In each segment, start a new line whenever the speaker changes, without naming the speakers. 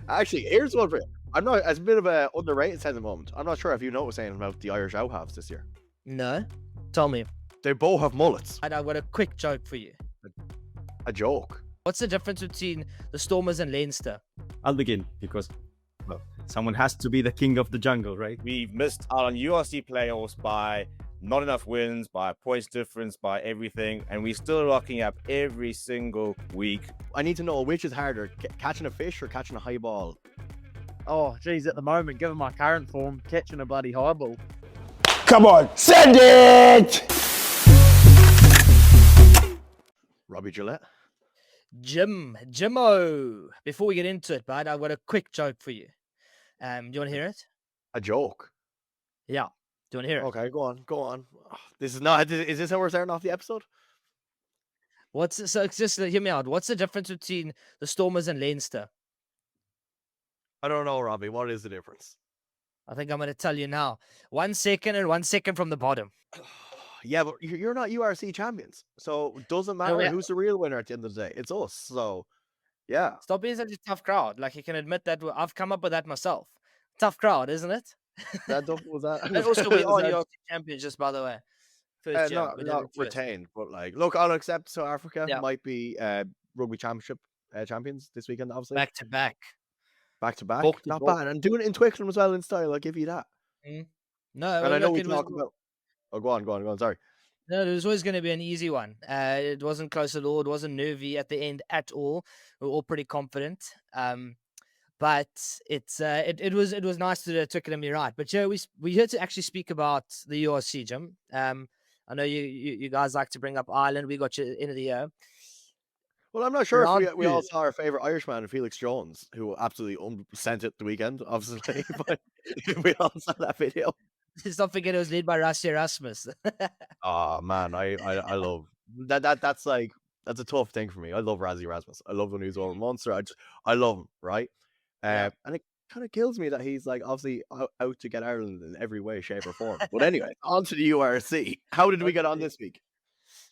Actually, here's one for you. I'm not as a bit of a underrated sense at the moment. I'm not sure if you know what's saying about the Irish outhalves this year.
No? Tell me.
They both have mullets.
I've got a quick joke for you.
A joke.
What's the difference between the Stormers and Leinster?
I'll begin because, well, someone has to be the king of the jungle, right?
We've missed out on URC playoffs by not enough wins, by points difference, by everything, and we're still locking up every single week.
I need to know which is harder, catching a fish or catching a high ball.
Oh, geez, at the moment, given my current form, catching a bloody high ball.
Come on, send it!
Robbie Gillett.
Jimmo. Before we get into it, bud, I've got a quick joke for you. Do you want to hear it?
A joke.
Yeah. Do you want to hear it?
Okay, go on. This is not. Is this how we're starting off the episode?
So just hear me out. What's the difference between the Stormers and Leinster?
I don't know, Robbie. What is the difference?
I think I'm going to tell you now. 1 second and 1 second from the bottom.
Yeah, but you're not URC champions, so it doesn't matter
yeah.
who's the real winner at the end of the day. It's us. So, yeah.
Stop being such a tough crowd. Like, you can admit that I've come up with that myself. Tough crowd, isn't it?
Was that?
And also, we are URC champions, just by the way. First year,
not retained, but like, look, I'll accept. So Africa
Yeah.
might be rugby championship champions this weekend, obviously.
Back to back.
Not bad, and doing it in Twickenham as well in style. I'll give you that.
No,
and I know we talk about. Oh, go on. Sorry.
No, it was always going to be an easy one. It wasn't close at all. It wasn't nervy at the end at all. We were all pretty confident. But it was nice to Twickenham, you're right. But Joe, we here to actually speak about the URC, Jim. I know you guys like to bring up Ireland. We got you end of the year.
Well, I'm not sure if we all saw our favourite Irishman, Felix Jones, who absolutely sent it the weekend, obviously. But we all saw that video.
Let's not forget it was led by Rassie Erasmus.
Oh man, I love that. That's a tough thing for me. I love Rassie Erasmus. I love when he's over Munster. I love him, right? And it kind of kills me that he's like obviously out to get Ireland in every way, shape, or form. But anyway, on to the URC. How did we get on this week?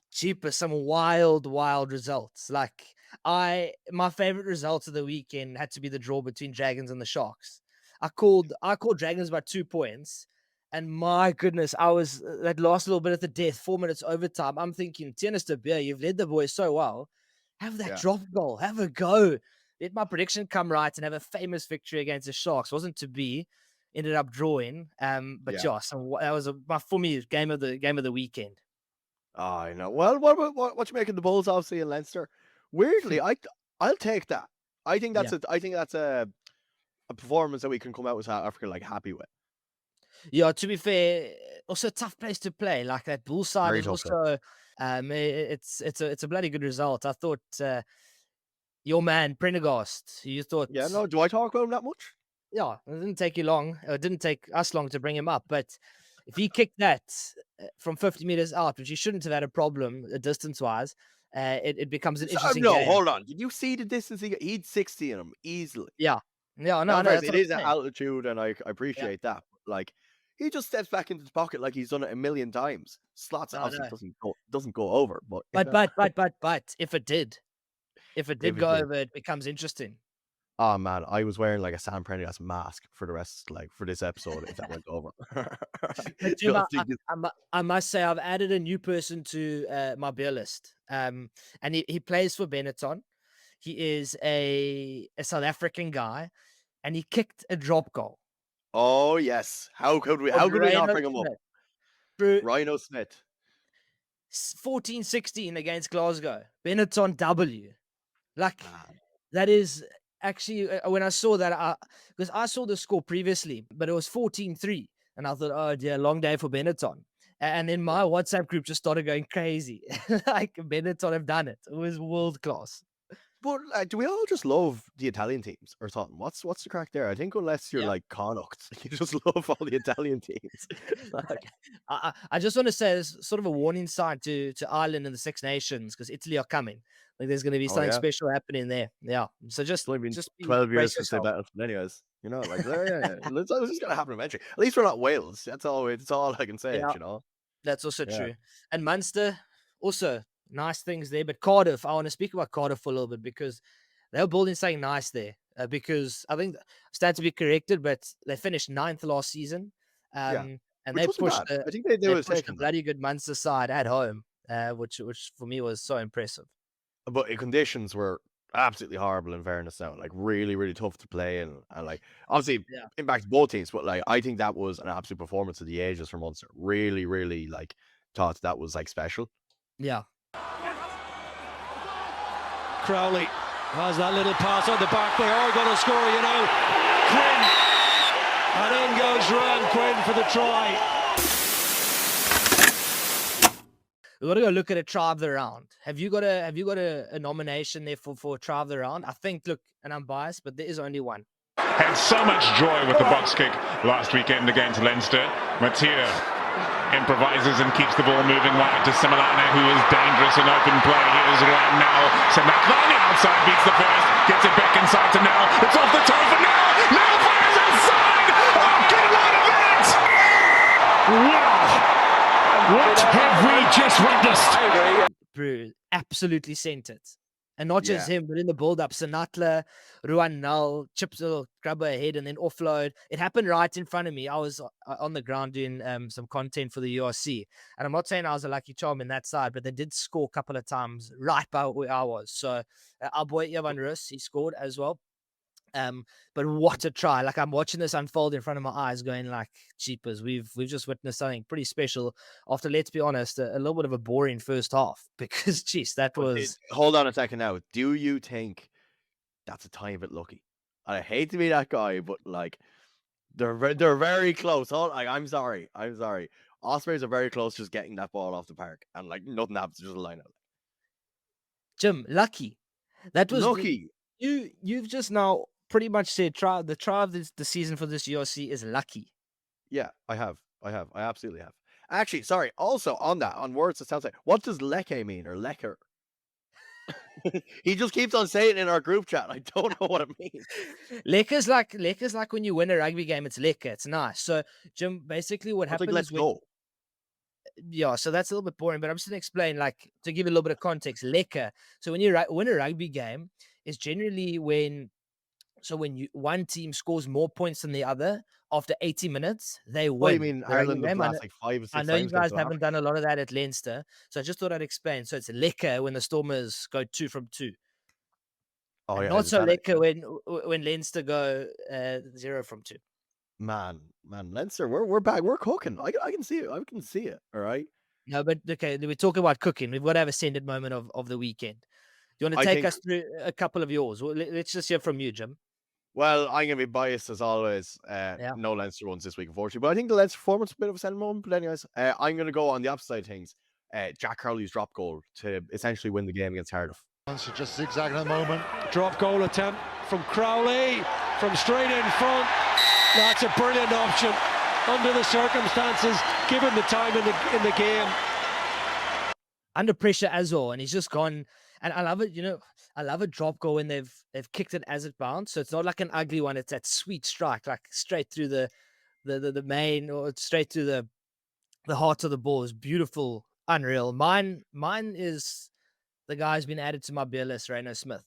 Cheaper, some wild results. Like my favorite results of the weekend had to be the draw between Dragons and the Sharks. I called Dragons by 2 points. And my goodness, I was that last little bit at the death, 4 minutes overtime. I'm thinking, Tennis de Beer, you've led the boys so well. Have that drop goal, have a go. Let my prediction come right and have a famous victory against the Sharks. Wasn't to be, ended up drawing. But that was for me game of the weekend.
Oh, I know. Well, what you making the Bulls obviously in Leinster? Weirdly, I'll take that. I think that's a performance that we can come out with South Africa like happy with.
Yeah, to be fair, also a tough place to play. Like that bull side is also it's a bloody good result. I thought your man Prendergast, you thought
do I talk about him that much?
Yeah, it didn't take you long. It didn't take us long to bring him up, but if he kicked that from 50 meters out, which he shouldn't have had a problem distance wise, it becomes an interesting game.
Hold on. Did you see the distance he'd 60 in him easily?
Yeah. No,
it is an altitude, and I appreciate that. Like, he just steps back into the pocket like he's done it a million times. Slots obviously doesn't go over, but
if it did go over, it becomes interesting.
Oh man, I was wearing like a Sam Prendergast mask for the rest, like for this episode, if that went over.
I must say, I've added a new person to my beer list. And he plays for Benetton. He is a South African guy, and he kicked a drop goal.
Oh yes, how could we not bring him up? Rhino Smith,
14-16 against Glasgow, Benetton W. Like that is actually when I saw that, because I saw the score previously, but it was 14-3, and I thought, oh dear, long day for Benetton. And then my WhatsApp group just started going crazy. Like Benetton have done it. It was world class.
But do we all just love the Italian teams or something? What's the crack there? I think unless you're like Connacht, you just love all the Italian teams.
I just want to say there's sort of a warning sign to Ireland and the Six Nations, because Italy are coming. Like there's going to be something special happening there. Yeah. So just
12 years since they battled. Anyways, like it's just going to happen eventually. At least we're not Wales. That's all I can say.
Yeah.
You know.
That's also true. And Munster also. Nice things there, but Cardiff, I want to speak about Cardiff for a little bit because they were building something nice there. because I think stats to be corrected, but they finished 9th last season. And
Which
they
wasn't
pushed
bad. I think they
they
was
pushed a
taking that.
bloody good Munster side at home, which for me was so impressive.
But the conditions were absolutely horrible in fairness now. Like really, really tough to play and like obviously
Yeah.
impacts both teams, but like I think that was an absolute performance of the ages for Munster. Really, really like thought that was like special.
Yeah.
Crowley has that little pass on the back. They are going to score, you know. Quinn. And in goes Ryan Quinn for the try.
We got to go look at a try of the round. Have you got a nomination there for try of the round? I think, look, and I'm biased, but there is only one.
Had so much joy with the box kick last weekend against Leinster. Matteo improvises and keeps the ball moving wide to Similana, who is dangerous in open play. Here's one now. Samantha on the outside beats the first, gets it back inside to Nell. It's off the toe for Nell. Nell fires inside. Oh, get one of it! Wow! What have we just witnessed?
Bro, absolutely sent it. And not just him, but in the build-up, Sinatla, Ruan Null, chips a grabber ahead and then offload. It happened right in front of me. I was on the ground doing some content for the URC. And I'm not saying I was a lucky charm in that side, but they did score a couple of times right by where I was. So our boy Evan Rus, he scored as well. But what a try. Like I'm watching this unfold in front of my eyes going like, cheapers, we've just witnessed something pretty special after, let's be honest, a little bit of a boring first half because, geez, that was...
Hold on a second now. Do you think that's a tiny bit lucky? I hate to be that guy, but like they're very close. I'm sorry. Ospreys are very close just getting that ball off the park and like nothing happens, just a line out.
Jim, lucky. That was
lucky.
You've just now pretty much said the try of the season for this URC is lucky.
Yeah, I have. I absolutely have. Actually, sorry. Also on words that sounds like, what does leke mean or lecker? He just keeps on saying it in our group chat. I don't know what it means.
Lekker's like when you win a rugby game, it's lekker. It's nice. So Jim, basically what happens
let's go.
Yeah, so that's a little bit boring, but I'm just gonna explain, like, to give you a little bit of context. Lekker. So when you win a rugby game, is generally when one team scores more points than the other after 80 minutes, they win.
What do you mean Ireland
game.
last like 5 or 6
I know you
times
guys haven't done a lot of that at Leinster, so I just thought I'd explain. So it's lekker when the Stormers go 2 from 2.
Oh yeah,
not so lekker when Leinster go 0 from 2.
Man, Leinster, we're back. We're cooking. I can see it. I can see it. All right.
No, but okay, we're talking about cooking. We've got to have a sended moment of the weekend. Do you want to take us through a couple of yours? Well, let's just hear from you, Jim.
Well, I'm going to be biased as always. No Leinster ones this week, unfortunately. But I think the Leinster performance is a bit of a sending moment. But anyways, I'm going to go on the opposite side of things. Jack Crowley's drop goal to essentially win the game against Cardiff.
So just zigzagging at the moment.
Drop goal attempt from Crowley from straight in front. That's a brilliant option under the circumstances, given the time in the game.
Under pressure as well, and he's just gone. And I love it, I love a drop goal when they've kicked it as it bounced. So it's not like an ugly one. It's that sweet strike, like straight through the main or straight through the heart of the ball. Is beautiful, unreal. Mine is the guy who's been added to my beer list, Reno Smith.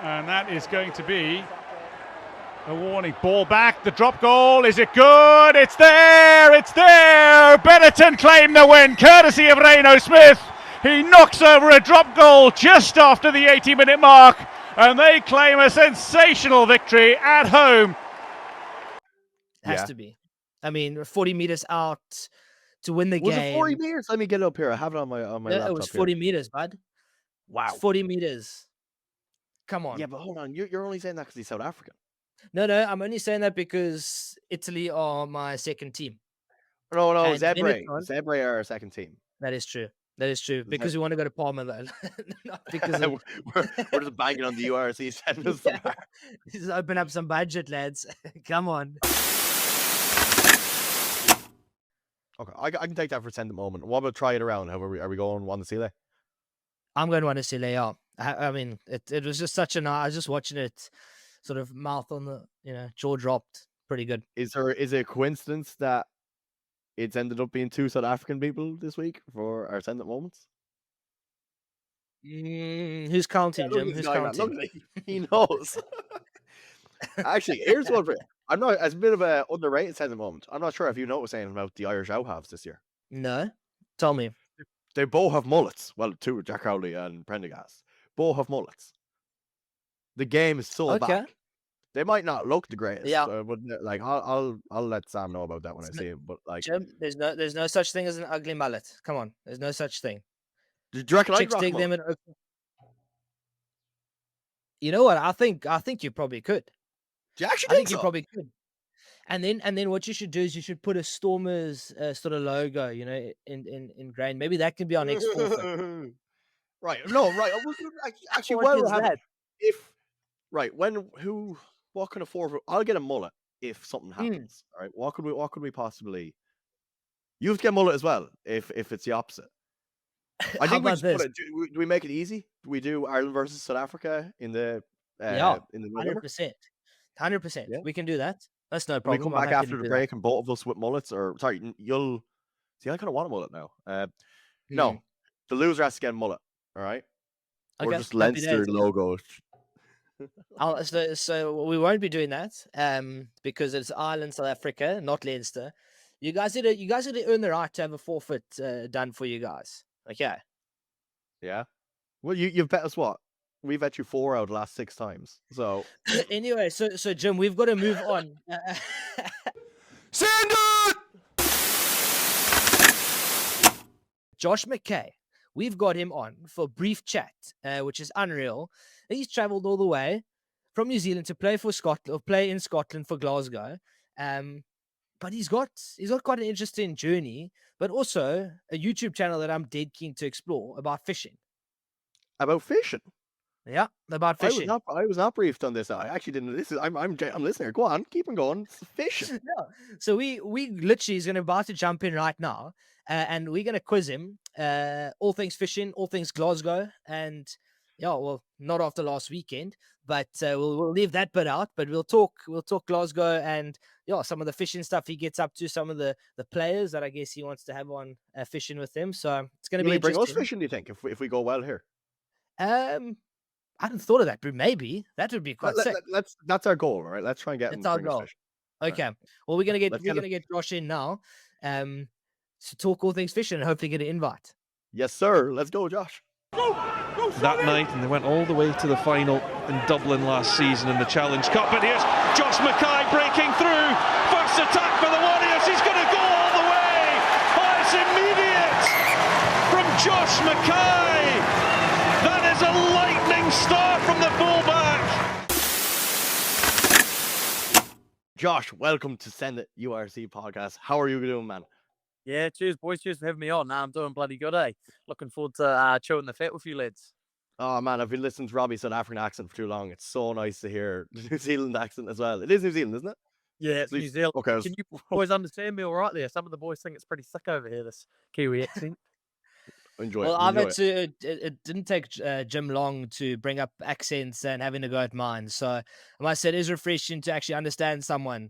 And that is going to be a warning. Ball back, the drop goal. Is it good? It's there! It's there! Benetton claim the win, courtesy of Reno Smith. He knocks over a drop goal just after the 80-minute mark, and they claim a sensational victory at home.
Has to be. I mean, 40 meters out to win the game.
Was it 40 meters? Let me get it up here. I have it on my laptop.
It was 40 meters, bud.
Wow.
40 meters. Come on.
Yeah, but hold on. You're only saying that because he's South African.
No, I'm only saying that because Italy are my second team.
No, Zebre are our second team.
That is true. Because we want to go to Palma, though. Not because
we're just banging on the URC. Send us somewhere.
Just open up some budget, lads. Come on.
Okay, I can take that for send the moment. What about try it around? Are we going one to Sile?
I'm going one to Sile, yeah. I mean, it was just such I was just watching it, sort of mouth on the, jaw dropped. Pretty good.
Is it a coincidence that it's ended up being 2 South African people this week for our send it moments?
Who's counting, Jim? Who's counting?
He knows. Actually, here's one for you. I'm not as a bit of a underrated sense at the moment. I'm not sure if you noticed anything about the Irish outhalves this year.
No, tell me.
They both have mullets. Well, two, Jack Crowley and Prendergast. Both have mullets. The game is so back. They might not look the greatest.
Yeah.
But like I'll let Sam know about that when I see him. But like,
Jim, there's no such thing as an ugly mullet. Come on, there's no such thing.
do you reckon I'd
Chicks
rock
dig
a
them
mullet?
in. You know what? I think you probably could.
Do you actually
I think
so?
you probably could. And then what you should do is you should put a Stormers sort of logo, you know, in grain. Maybe that can be our next forfeit.
Right. No, right. Actually,
What
while
is
we're having,
that?
what kind of forfeit? I'll get a mullet if something happens. All right. What could we possibly? You have to get a mullet as well if it's the opposite. I
How
think we
about
just put
this?
it. Do we make it easy? Do we do Ireland versus South Africa in the
Yeah,
November?
100%.
Yeah.
We can do that. That's no
We
problem.
come
I'm
back
happy
after
to
the
do
break and both of us with mullets, or sorry, you'll see. I kind of want a mullet now.
that.
No, the loser has to get a mullet. All right, or
Okay,
just
happy
Leinster
days.
logo.
So we won't be doing that because it's Ireland, South Africa, not Leinster. You guys need to earn the right to have a forfeit done for you guys. Okay.
Yeah. Well, you've bet us what? We've bet you 4 out of the last 6 times. So
Anyway, so Jim, we've got to move on.
Send it!
Josh McKay, we've got him on for a brief chat, which is unreal. He's travelled all the way from New Zealand to play for Scotland, or play in Scotland for Glasgow. But he's got quite an interesting journey, but also a YouTube channel that I'm dead keen to explore about fishing.
about fishing.
Yeah, about fishing.
I was not briefed on this. I actually didn't. I'm listening. Go on, keep on going. It's fishing.
No. So we literally is about to jump in right now, and we're gonna quiz him. All things fishing, all things Glasgow, and yeah, well, not after last weekend, but we'll leave that bit out. But we'll talk Glasgow and some of the fishing stuff he gets up to, some of the players that I guess he wants to have on fishing with him. So it's gonna
Will
be
he bring us
interesting.
fishing? Do you think if we go well here?
I hadn't thought of that, but maybe that would be quite sick.
That's our goal, all right? Let's try and get him
That's our
to bring us
goal.
fishing.
Okay. Well, we're gonna get
Let's get
Josh in now, to talk all things fishing and hopefully get an invite.
Yes, sir. Let's go, Josh.
That night, and they went all the way to the final in Dublin last season in the Challenge Cup. But here's Josh McKay breaking through. First attack for the Warriors. He's going to go all the way. Oh, it's immediate from Josh McKay. That is a lightning start from the fullback.
Josh, welcome to Send It URC podcast. How are you doing, man?
Yeah, cheers, boys. Cheers for having me on. I'm doing bloody good, eh? Looking forward to chewing the fat with you lads.
Oh man, I've been listening to Robbie's South African accent for too long. It's so nice to hear the New Zealand accent as well. It is New Zealand, isn't it?
Yeah, it's New Zealand.
Okay.
Can you boys understand me all right there? Some of the boys think it's pretty thick over here, this Kiwi accent.
Enjoy
Well,
it.
I've
enjoy
had to. It didn't take Jim long to bring up accents and having to go at mine. So I must say it is refreshing to actually understand someone.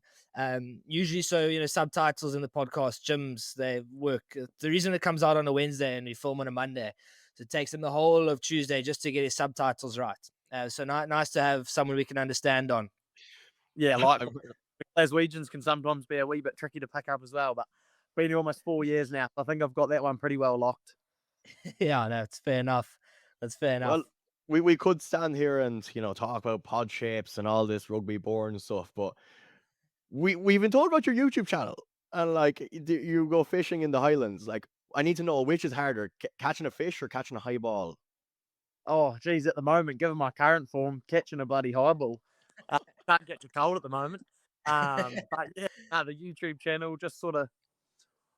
Usually, subtitles in the podcast, Jim's they work. The reason it comes out on a Wednesday and we film on a Monday, so it takes him the whole of Tuesday just to get his subtitles right. So nice to have someone we can understand on.
Yeah, like Glaswegians can sometimes be a wee bit tricky to pick up as well, but been here almost 4 years now. I think I've got that one pretty well locked.
Yeah, no, it's fair enough. That's fair enough.
Well, we could stand here and talk about pod shapes and all this rugby born stuff, but we've been talking about your YouTube channel and like you go fishing in the Highlands. Like, I need to know which is harder, catching a fish or catching a high ball.
Oh, geez, at the moment, given my current form, catching a bloody highball. Can't get too cold at the moment. But yeah, the YouTube channel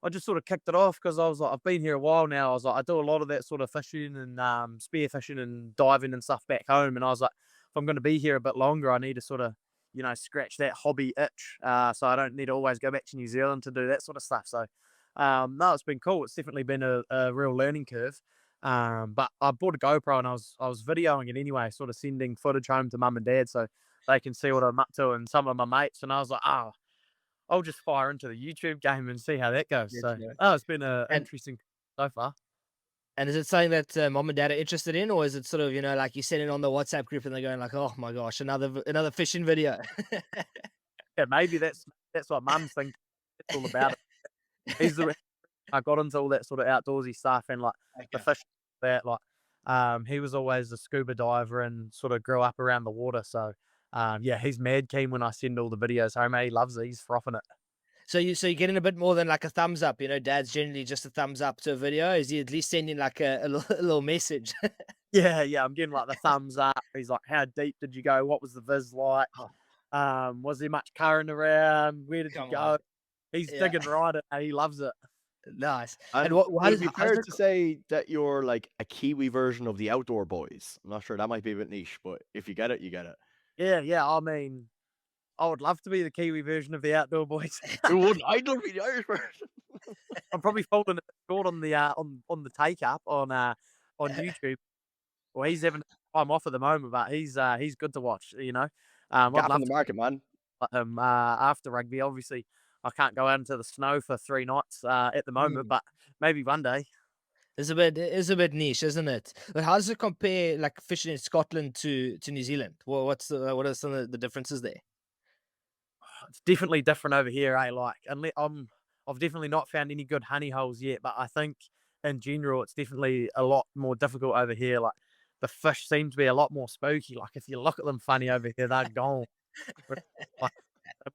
I just sort of kicked it off because I was like, I've been here a while now. I was like, I do a lot of that sort of fishing and spear fishing and diving and stuff back home. And I was like, if I'm going to be here a bit longer, I need to sort of, scratch that hobby itch. So I don't need to always go back to New Zealand to do that sort of stuff. So, no, it's been cool. It's definitely been a real learning curve. But I bought a GoPro and I was videoing it anyway, sort of sending footage home to mum and dad so they can see what I'm up to and some of my mates. And I was like, I'll just fire into the YouTube game and see how that goes.
Yes,
So,
yeah.
it's been interesting so far.
And is it something that mom and dad are interested in, or is it sort of, like you send it on the WhatsApp group and they're going like, oh my gosh, another fishing video?
Yeah, maybe that's what mum's thinking. It's all about it. He's the I got into all that sort of outdoorsy stuff and like the fish that he was always a scuba diver and sort of grew up around the water. So yeah, he's mad keen when I send all the videos home. He's loves it. He's frothing it.
So you're getting a bit more than like a thumbs up. Dad's generally just a thumbs up to a video. Is he at least sending like a little message?
Yeah, I'm getting like the thumbs up. He's like, how deep did you go? What was the viz like? Was there much current around? Where did you go? He's digging right in. He loves it.
Nice.
And
what
would it be fair to say that you're like a Kiwi version of the Outdoor Boys? I'm not sure. That might be a bit niche, but if you get it, you get it.
Yeah. I mean, I would love to be the Kiwi version of the Outdoor Boys.
Who wouldn't? I'd love to be the Irish version.
I'm probably falling short on the on the take up on YouTube. Well, he's having time off at the moment, but he's good to watch. I'd
Gap
love
in the market, man.
after rugby. Obviously, I can't go out into the snow for 3 nights at the moment, but maybe one day.
It's a bit niche, isn't it? But how does it compare, like fishing in Scotland to New Zealand? Well, what are some of the differences there?
It's definitely different over here, Like, I've definitely not found any good honey holes yet, but I think in general it's definitely a lot more difficult over here. Like, the fish seem to be a lot more spooky. Like, if you look at them funny over here, they're gone. Like,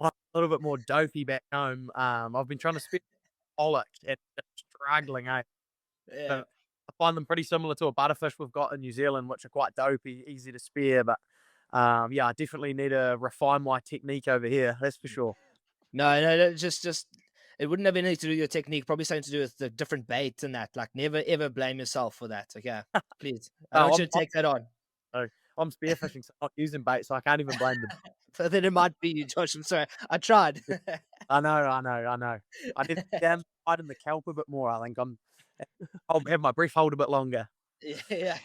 a little bit more dopey back home. I've been trying to spit pollock and it's struggling,
Yeah.
So I find them pretty similar to a butterfish we've got in New Zealand, which are quite dopey, easy to spear. But yeah, I definitely need to refine my technique over here. That's for sure.
No, just it wouldn't have anything to do with your technique. Probably something to do with the different bait and that. Like, never ever blame yourself for that. Okay, please. I don't want you to take that on.
I'm spearfishing, so I'm not using bait, so I can't even blame them.
But then it might be you, Josh. I'm sorry. I tried.
I know. I need to down in the kelp a bit more. I think I'll have my breath hold a bit longer.
Yeah.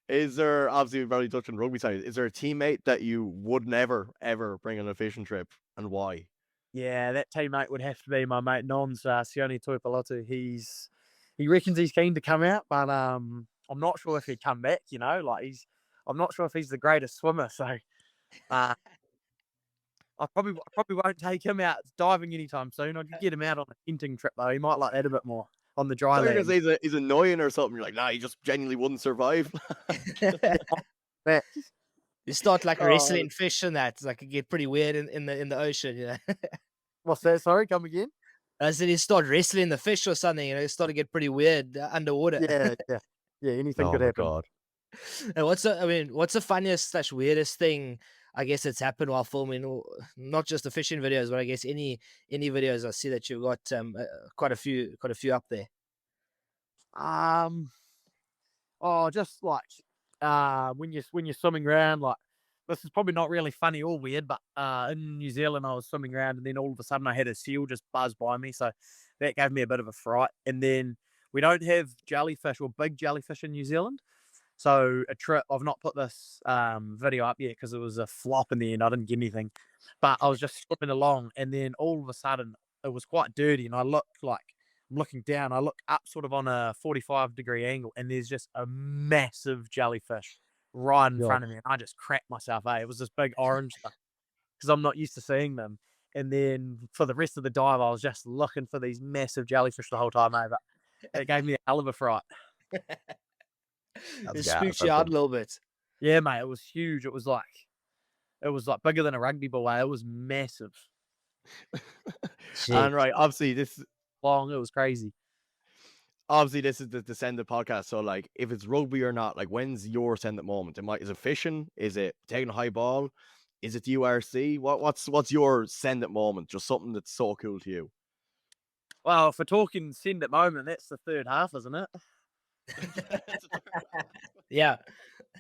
Is there, obviously we've already touched on rugby side, is there a teammate that you would never ever bring on a fishing trip, and why?
Yeah, that teammate would have to be my mate Nons, Sione Tuipolotu. He reckons he's keen to come out, but I'm not sure if he'd come back. I'm not sure if he's the greatest swimmer, so I probably won't take him out diving anytime soon. I'd get him out on a hunting trip though. He might like that a bit more on the dry land.
He's annoying or something. You're like, nah, he just genuinely wouldn't survive.
You start like wrestling fish and that. It's like, it get pretty weird in the ocean.
What's that? Sorry, come again?
I said you start wrestling the fish or something. It start to get pretty weird underwater.
Yeah. Anything could happen.
God.
And what's the funniest / weirdest thing, I guess, that's happened while filming, or not just the fishing videos, but I guess any videos? I see that you've got quite a few up there.
Just like when you're swimming around, like, this is probably not really funny or weird, but in New Zealand I was swimming around and then all of a sudden I had a seal just buzz by me, so that gave me a bit of a fright. And then we don't have jellyfish or big jellyfish in New Zealand, so a trip, I've not put this video up yet because it was a flop in the end. I didn't get anything, but I was just swimming along and then all of a sudden it was quite dirty and I'm looking down, I look up sort of on a 45-degree angle and there's just a massive jellyfish right in front of me, and I just cracked myself. It was this big orange stuff because I'm not used to seeing them. And then for the rest of the dive, I was just looking for these massive jellyfish the whole time. But it gave me a hell of a fright.
It spooked you out a little bit.
Yeah, mate, it was huge. It was like bigger than a rugby ball. It was massive.
And right, obviously this
long. It was crazy.
Obviously, this is the Descendant podcast, so like, if it's rugby or not, like, when's your Descendant moment? Is it fishing? Is it taking a high ball? Is it the URC? What's your Descendant moment? Just something that's so cool to you.
Well, if we're talking Descendant moment, that's the third half, isn't it?
Yeah,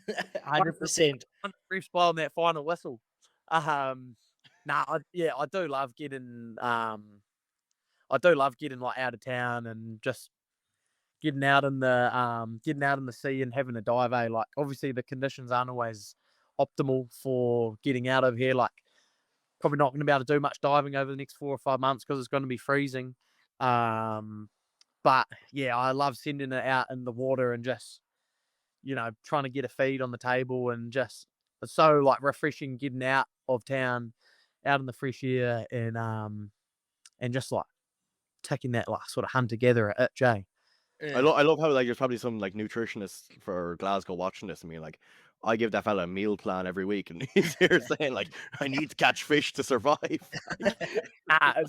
100%.
Refs blowing that final whistle. I do love getting like out of town and just getting out in the sea and having a dive. Like, obviously the conditions aren't always optimal for getting out of here. Like, probably not going to be able to do much diving over the next 4 or 5 months because it's going to be freezing. But But yeah, I love sending it out in the water and just, trying to get a feed on the table, and just it's so like refreshing getting out of town, out in the fresh air, and just like taking that like sort of hunt together at Jay.
I love how like there's probably some like nutritionists for Glasgow watching this. I mean, like I give that fella a meal plan every week, and he's here saying like I need to catch fish to survive.
I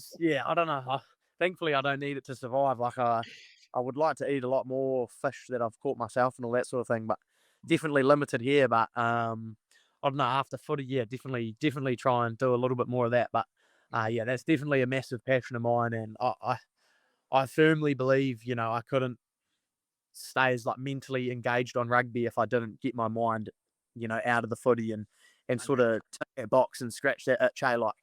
don't know. Thankfully, I don't need it to survive. Like I would like to eat a lot more fish that I've caught myself and all that sort of thing, but definitely limited here. But I don't know. After footy, yeah, definitely try and do a little bit more of that. But yeah, that's definitely a massive passion of mine, and I firmly believe, I couldn't stay as like mentally engaged on rugby if I didn't get my mind, out of the footy and sort of tick that box and scratch that itch. Like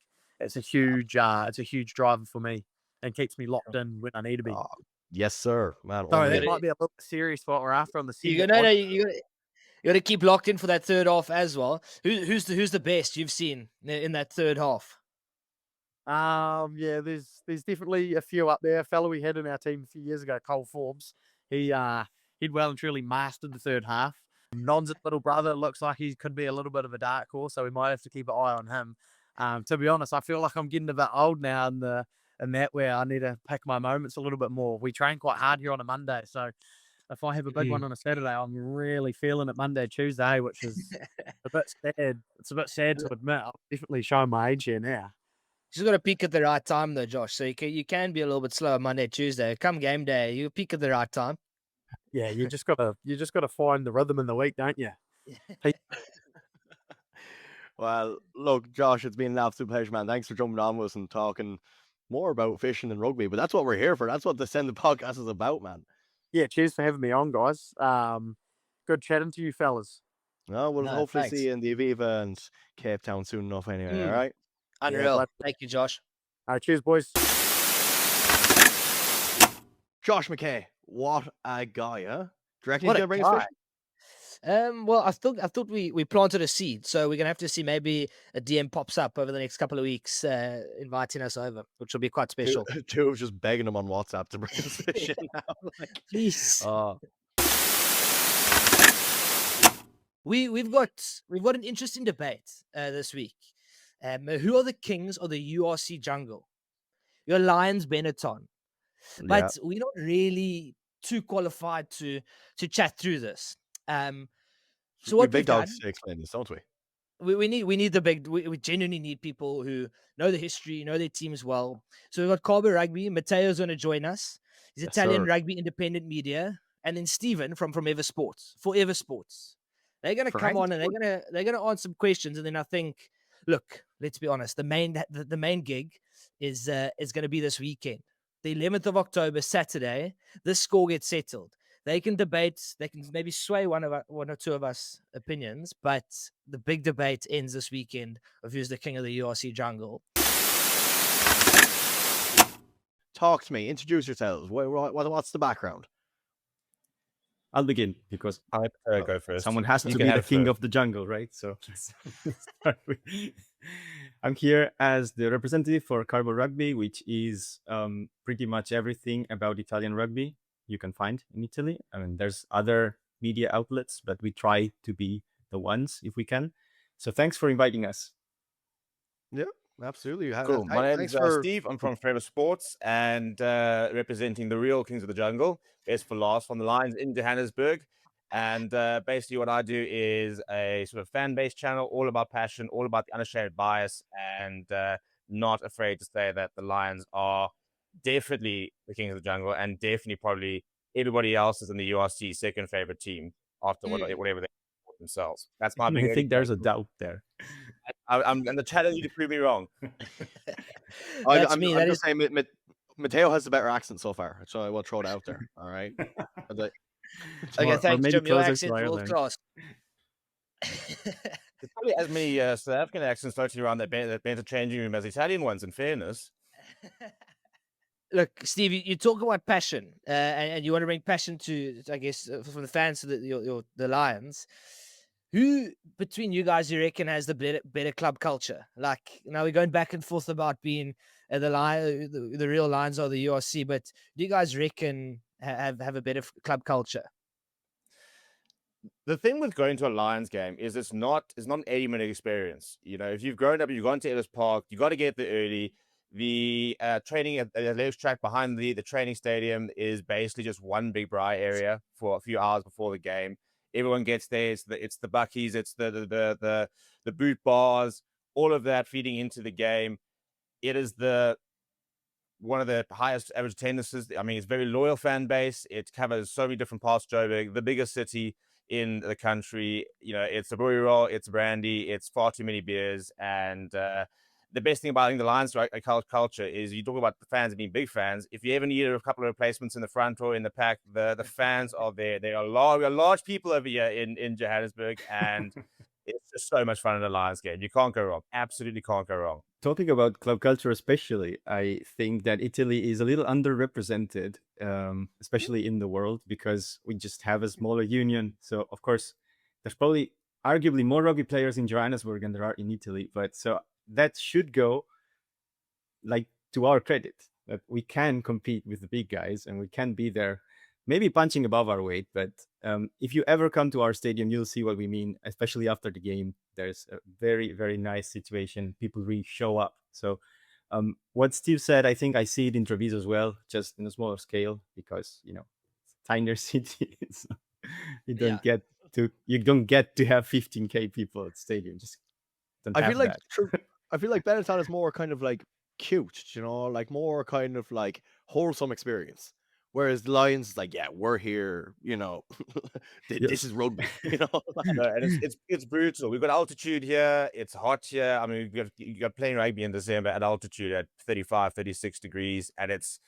it's a huge driver for me and keeps me locked in when I need to be.
Oh, yes, sir, man.
Sorry, that might be a little serious what we're after on the
You
season.
got to keep locked in for that third half as well. Who's the best you've seen in that third half?
Yeah, there's definitely a few up there. A fellow we had in our team a few years ago, Cole Forbes. He'd well and truly mastered the third half. Non's little brother looks like he could be a little bit of a dark horse, so we might have to keep an eye on him. To be honest, I feel like I'm getting a bit old now in that where I need to pick my moments a little bit more. We train quite hard here on a Monday, so if I have a big one on a Saturday, I'm really feeling it Monday, Tuesday, which is a bit sad. It's a bit sad to admit. I'm definitely showing my age here now.
You just got to peak at the right time, though, Josh. So you can be a little bit slower Monday, Tuesday. Come game day, you peak at the right time.
Yeah, you just gotta find the rhythm in the week, don't you?
Well, look, Josh, it's been an absolute pleasure, man. Thanks for jumping on with us and talking more about fishing and rugby. But that's what we're here for. That's what the Send the Podcast is about, man.
Yeah, cheers for having me on, guys. Good chatting to you fellas.
No, we'll hopefully see you in the Aviva and Cape Town soon enough anyway, all right?
Unreal. Thank you, Josh.
All right, cheers, boys.
Josh McKay, what a guy, huh? Do you reckon he's going to bring us fish?
Well, I thought we planted a seed, so we're gonna have to see maybe a DM pops up over the next couple of weeks, inviting us over, which will be quite special.
Two was just begging him on WhatsApp to bring us fish in now.
Please.
Oh.
We've got an interesting debate this week. Who are the kings of the URC jungle? Your Lions, Benetton, but we're not really too qualified to chat through this. So what
big dogs to explain this, don't we?
We need the big. We genuinely need people who know the history, know their teams well. So we've got Carbo Rugby. Matteo's going to join us. He's Italian Rugby Independent Media, and then Stephen from Forever Sports. They're going to come on and they're going to answer some questions, and then I think, look, let's be honest. The main gig is going to be this weekend, the 11th of October, Saturday. This score gets settled. They can debate. They can maybe sway one or two of us opinions, but the big debate ends this weekend of who's the king of the URC jungle.
Talk to me. Introduce yourselves. What's the background?
I'll begin because
I go first.
Someone has to be the king of the jungle, right? So I'm here as the representative for Carbo Rugby, which is pretty much everything about Italian rugby you can find in Italy. I mean, there's other media outlets, but we try to be the ones if we can. So thanks for inviting us.
Yeah, absolutely.
Cool. My name is Steve. I'm from Forever Sports and representing the real Kings of the Jungle. S for last from the Lions in Johannesburg. And basically what I do is a sort of fan-based channel, all about passion, all about the unashamed bias, and not afraid to say that the Lions are definitely the Kings of the Jungle and definitely probably everybody else is in the URC second favorite team after whatever they support themselves. That's my big.
I think there's a doubt there.
I'm the challenge you to prove me wrong.
I'm just saying Matteo has the better accent so far, so I will throw it out there. All right.
Okay, thanks, Jim. Your accent world class.
There's probably as many South African accents floating around that banter changing room as Italian ones, in fairness.
Look, Steve, you talk about passion, and you want to bring passion to, I guess, from the fans to the Lions. Who between you guys you reckon has the better club culture? Like, now we're going back and forth about being the real Lions or the URC, but do you guys reckon have a bit of club culture.
The thing with going to a Lions game is it's not an 80-minute experience. You know, if you've grown up, you've gone to Ellis Park, you got to get there early. The training at the athletics track behind the training stadium is basically just one big braai area for a few hours before the game. Everyone gets there. It's the buckies, it's the boot bars, all of that feeding into the game. It is one of the highest average attendances. I mean, it's a very loyal fan base. It covers so many different parts of Joburg, the biggest city in the country. You know, it's a brewery roll, it's brandy, it's far too many beers. And the best thing about the Lions culture is you talk about the fans being big fans. If you ever need a couple of replacements in the front or in the pack, the fans are there. They are large people over here in Johannesburg, and it's just so much fun in a Lions game. You can't go wrong. Absolutely can't go wrong.
Talking about club culture especially, I think that Italy is a little underrepresented, especially in the world, because we just have a smaller union. So, of course, there's probably arguably more rugby players in Johannesburg than there are in Italy. But so that should go like to our credit, that we can compete with the big guys and we can be there, maybe punching above our weight. But if you ever come to our stadium, you'll see what we mean, especially after the game. There's a very, very nice situation. People really show up. So what Steve said, I think I see it in Treviso as well, just in a smaller scale, because, you know, it's a tinier city. So you don't get to have 15K people at the stadium. Just don't
I feel like
that.
I feel like Benetton is more kind of like cute, you know, like more kind of like wholesome experience. Whereas the Lions is like, yeah, we're here, you know, this is rugby, you know.
No, and it's brutal. We've got altitude here. It's hot here. I mean, you got playing rugby in December at altitude at 35, 36 degrees, and it's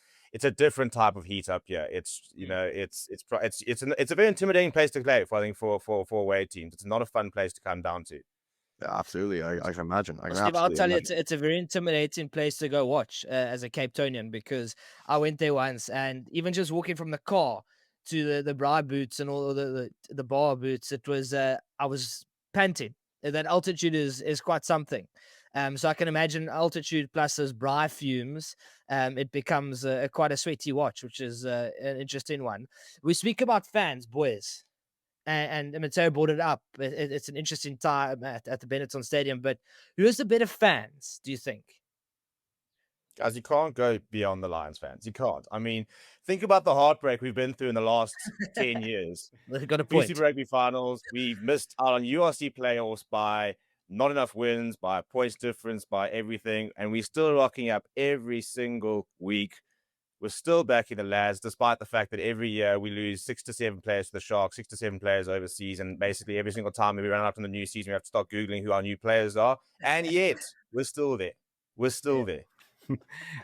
a different type of heat up here. It's, you know, it's a very intimidating place to play for, I think, for away teams. It's not a fun place to come down to.
Yeah, absolutely. I can imagine.
Steve, I'll tell you, it's a very intimidating place to go watch as a Cape Townian, because I went there once, and even just walking from the car to the bra boots and all the bar boots, it was I was panting. That altitude is quite something. So I can imagine altitude plus those bra fumes, it becomes quite a sweaty watch, which is an interesting one. We speak about fans, boys. And Matteo brought it up. It's an interesting time at the Benetton Stadium. But who is the better fans, do you think?
Guys, you can't go beyond the Lions fans. You can't. I mean, think about the heartbreak we've been through in the last 10 years.
They've got a point.
Super Rugby finals. We've missed out on URC playoffs by not enough wins, by points difference, by everything. And we're still rocking up every single week. We're still backing the lads, despite the fact that every year we lose 6 to 7 players to the Sharks, 6 to 7 players overseas, and basically every single time we run out in the new season, we have to start Googling who our new players are. And yet, we're still there. We're still there.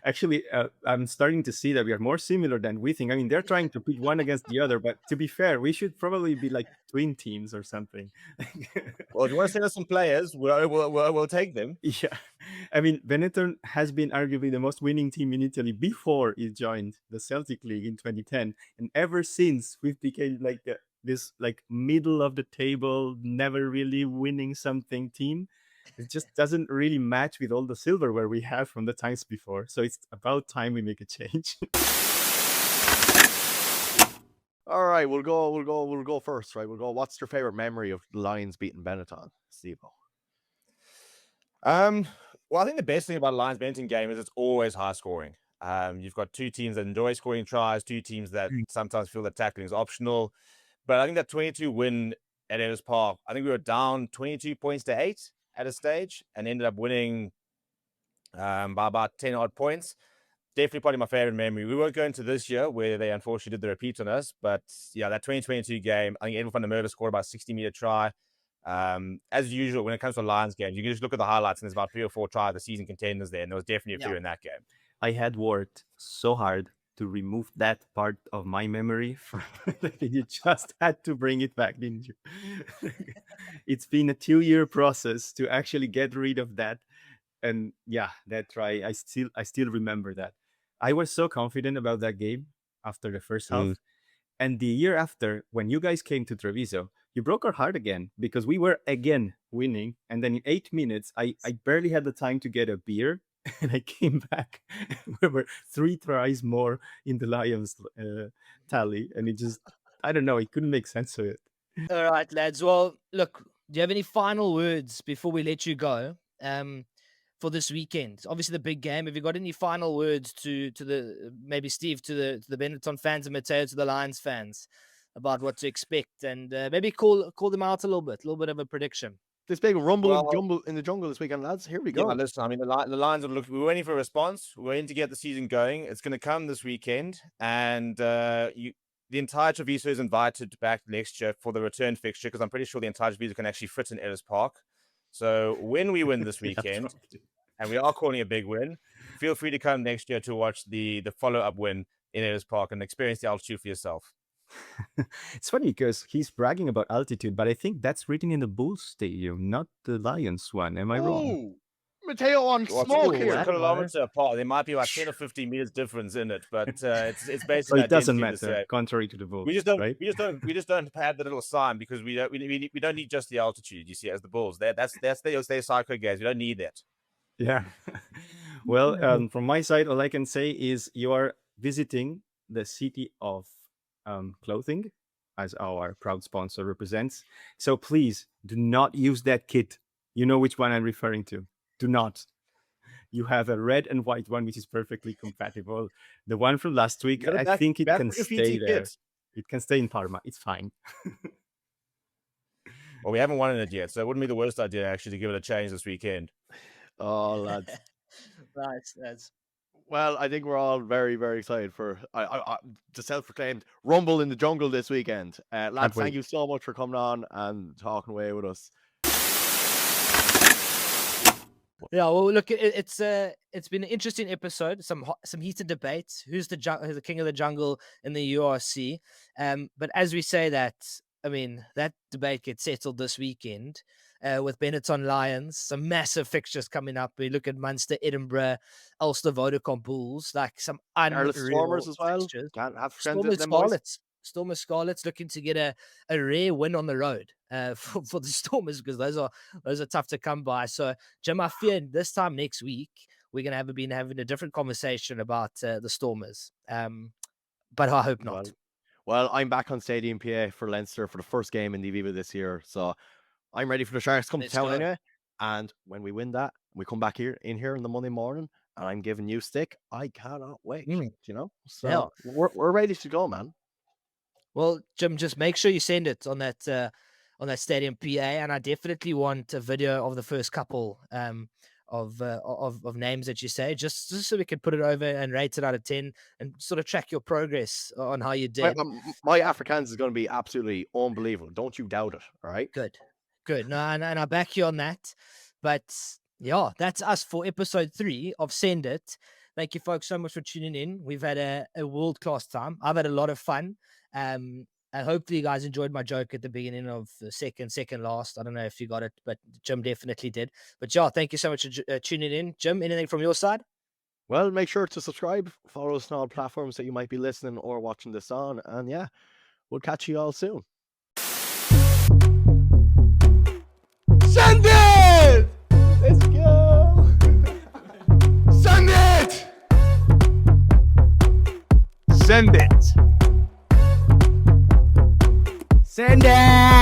Actually, I'm starting to see that we are more similar than we think. I mean, they're trying to pit one against the other, but to be fair, we should probably be like twin teams or something.
Well, if you want to send us some players, we'll take them.
Yeah. I mean, Benetton has been arguably the most winning team in Italy before it joined the Celtic League in 2010. And ever since, we've become like this like middle of the table, never really winning something team. It just doesn't really match with all the silverware we have from the times before. So it's about time we make a change.
All right, we'll go first, right? We'll go. What's your favorite memory of the Lions beating Benetton, Steve?
Well, I think the best thing about a Lions Benetton game is it's always high scoring. You've got two teams that enjoy scoring tries, two teams that sometimes feel that tackling is optional. But I think that 22 win at Ellis Park, I think we were down 22 points to 8 at a stage and ended up winning by about 10 odd points. Definitely probably my favorite memory. We won't go into this year where they unfortunately did the repeat on us, but yeah, that 2022 game, I think Edwin van der Merwe scored about a 60-meter try. As usual, when it comes to Lions games, you can just look at the highlights and there's about 3 or 4 tries, the season contenders there, and there was definitely a few in that game.
I had worked so hard to remove that part of my memory from you just had to bring it back, didn't you? It's been a 2-year process to actually get rid of that. And yeah, that try, I still remember that. I was so confident about that game after the first half. And the year after, when you guys came to Treviso, you broke our heart again because we were again winning. And then in 8 minutes, I barely had the time to get a beer. and I came back. We were 3 tries more in the Lions tally, and it just, I don't know, it couldn't make sense of it.
All right, lads. Well, look, do you have any final words before we let you go? For this weekend, obviously the big game. Have you got any final words to the maybe Steve, to the Benetton fans, and Matteo to the Lions fans about what to expect, and maybe call them out a little bit of a prediction?
This big rumble in the jungle this weekend, lads. Here we go.
Yeah, listen, I mean, the Lions are looking. We're waiting for a response. We're waiting to get the season going. It's going to come this weekend, and the entire Treviso is invited back next year for the return fixture, because I'm pretty sure the entire Treviso can actually fit in Ellis Park. So when we win this weekend, and we are calling a big win, feel free to come next year to watch the follow-up win in Ellis Park and experience the altitude for yourself.
It's funny because he's bragging about altitude, but I think that's written in the Bulls Stadium, not the Lions one. Am I wrong?
Matteo on smoke here.
A kilometer apart. There might be about 10 or 15 meters difference in it, but it's basically.
So it doesn't matter, contrary to the Bulls.
We just don't.
Right?
We just don't have the little sign, because we don't need just the altitude. You see, as the Bulls, that's their psycho guys. We don't need that.
Yeah. Well, from my side, all I can say is you are visiting the city of clothing, as our proud sponsor represents. So please do not use that kit. You know which one I'm referring to. Do not. You have a red and white one, which is perfectly compatible. The one from last week, I think it can stay there. It can stay in Parma. It's fine.
Well, we haven't won it yet, so it wouldn't be the worst idea actually to give it a change this weekend.
Oh, lads.
Nice, lads.
Well, I think we're all very, very excited for the self-proclaimed Rumble in the Jungle this weekend. Lads, thank you so much for coming on and talking away with us.
Yeah, well, look, it's been an interesting episode. Some heated debates. Who's the king of the jungle in the URC? But as we say that, I mean, that debate gets settled this weekend with Benetton Lions. Some massive fixtures coming up. We look at Munster, Edinburgh, Ulster, Vodacom Bulls, like some unreal
Stormers as well.
fixtures.
Can't have
Stormers Scarlets. Stormers Scarlets looking to get a rare win on the road for the Stormers, because those are tough to come by. So, Jim, I fear this time next week we're gonna have having a different conversation about the Stormers. But I hope not.
Well, I'm back on Stadium PA for Leinster for the first game in the Aviva this year, so I'm ready for the Sharks to come to town anyway. And when we win that, we come back here in the Monday morning, and I'm giving you stick. I cannot wait. You know, so we're ready to go, man.
Well, Jim, just make sure you send it on that Stadium PA, and I definitely want a video of the first couple of names that you say, just so we can put it over and rate it out of 10 and sort of track your progress on how you did.
My Afrikaans is going to be absolutely unbelievable. Don't you doubt it. All right.
Good. No, and I back you on that. But yeah, that's us for episode 3 of Send It. Thank you, folks, so much for tuning in. We've had a world-class time. I've had a lot of fun. And hopefully you guys enjoyed my joke at the beginning of the second last. I don't know if you got it, but Jim definitely did. But yeah, thank you so much for tuning in. Jim, anything from your side?
Well, make sure to subscribe, follow us on all platforms that you might be listening or watching this on. And yeah, we'll catch you all soon.
Send it! Let's go! Send it! Send it! Send it!